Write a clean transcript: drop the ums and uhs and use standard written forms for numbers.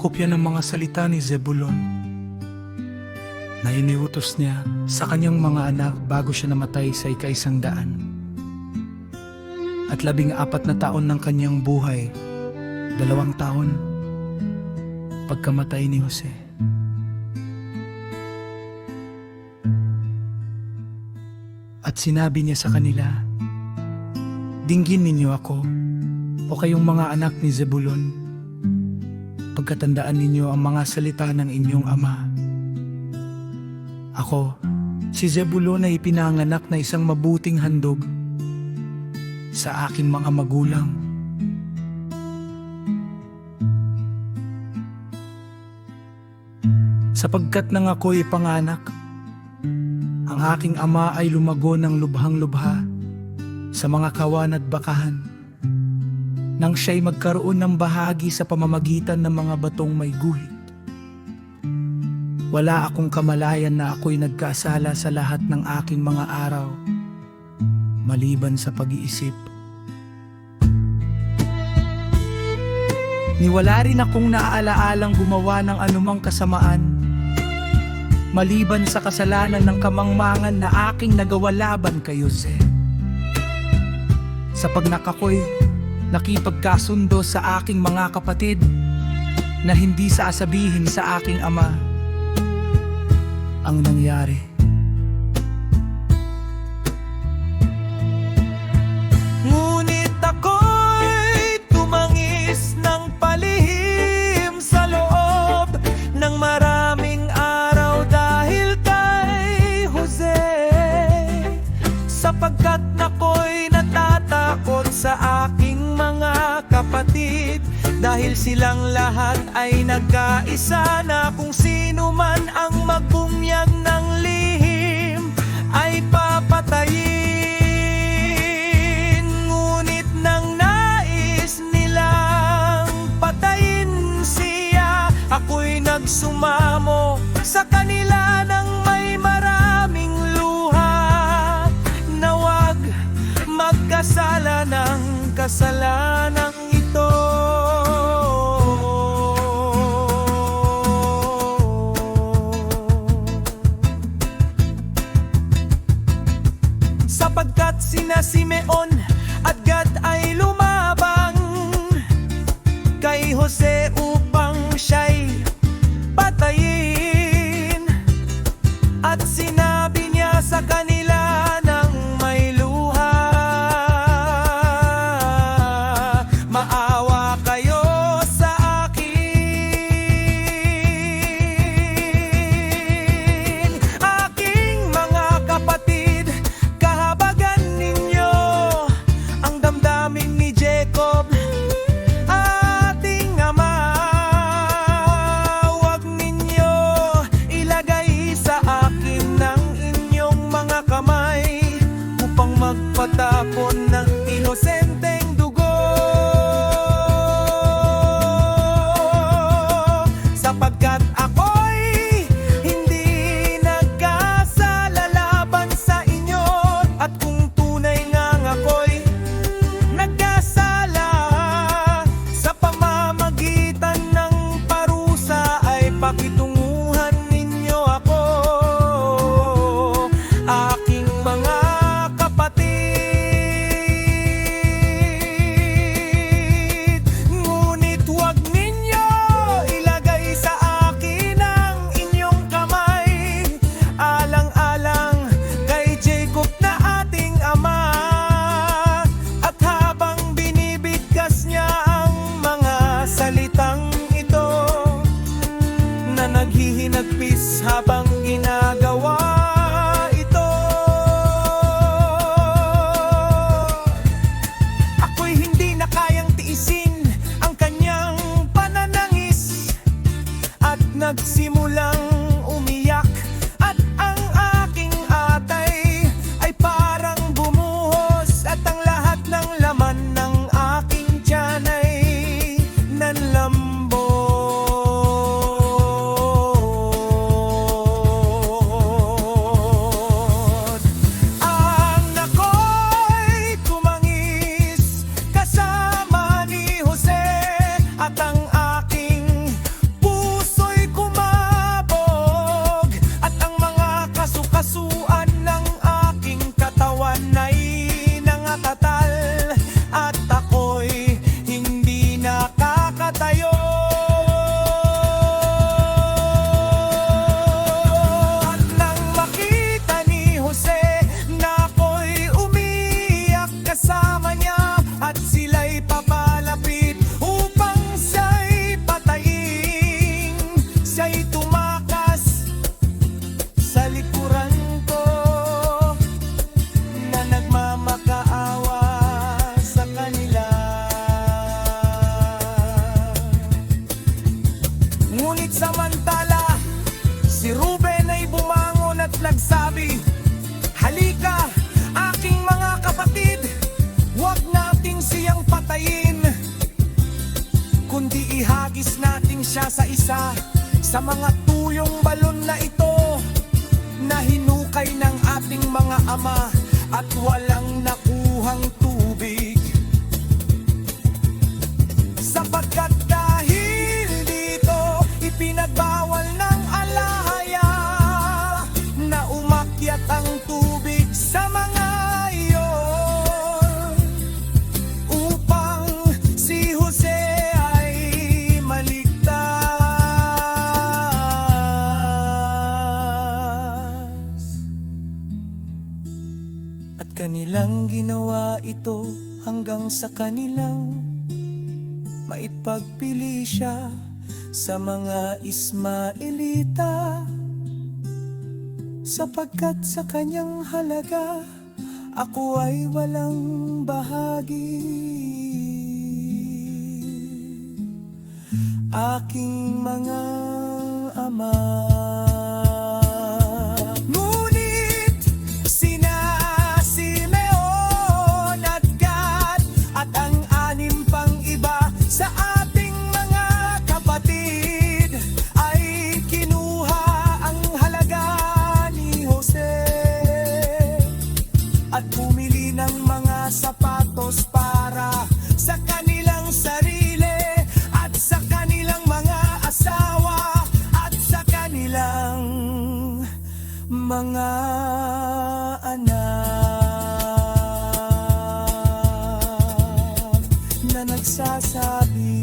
kopya ng mga salita ni Zebulon na iniutos niya sa kanyang mga anak bago siya namatay sa ika-100 at 14 na taon ng kanyang buhay, 2 taon pagkamatay ni Jose. At sinabi niya sa kanila, "Dinggin ninyo ako, o kayong mga anak ni Zebulon, pagkatandaan ninyo ang mga salita ng inyong ama. Ako, si Zebulon ay ipinanganak na isang mabuting handog sa aking mga magulang. Sapagkat nang ako'y panganak, ang aking ama ay lumago ng lubhang-lubha sa mga kawan at bakahan, nang siya'y magkaroon ng bahagi sa pamamagitan ng mga batong may guhit. Wala akong kamalayan na ako'y nagkasala sa lahat ng aking mga araw, maliban sa pag-iisip. Niwala rin akong naaalaalang gumawa ng anumang kasamaan, maliban sa kasalanan ng kamangmangan na aking nagawa laban kay Jose. Sa pagnak ako'y nakipagkasundo sa aking mga kapatid na hindi sasabihin sa aking ama ang nangyari. Ngunit ako'y tumangis ng palihim sa loob ng maraming araw dahil kay Jose, sapagkat ako'y natatakot sa aking mga kapatid, dahil silang lahat ay nagkaisa na kung sino man ang magbunyag ng lihim ay papatayin. Ngunit nang nais nilang patayin siya, ako'y nagsumamo sa kanila ng may maraming luha, na wag magkasala ng kasalanang ito. Sapagkat sina Simeon at Gad ay lumabang kay Jose upang siya'y patayin, at sinabi niya sa kanila ng may luha, Ihagis natin siya sa isa sa mga tuyong balon na ito na hinukay ng ating mga ama at walang nakuhang tubig. Sapagkat dahil dito ipinagbawal ng alaya na umakyat ang tubig sa mga iyon, upang si Jose ay maligtas. At kanilang ginawa ito hanggang sa kanilang maipagpili siya sa mga Ismaelita, sapagkat sa kanyang halaga ako ay walang bahagi. Aking mga ama, ngunit sina Simeon at Gad at ang anim pang iba sa ating mga kapatid ay kinuha ang halaga ni Jose at bumili ng mga sapatos para sa kanilang sarili at sa kanilang mga asawa at sa kanilang mga anak na nagsasabi,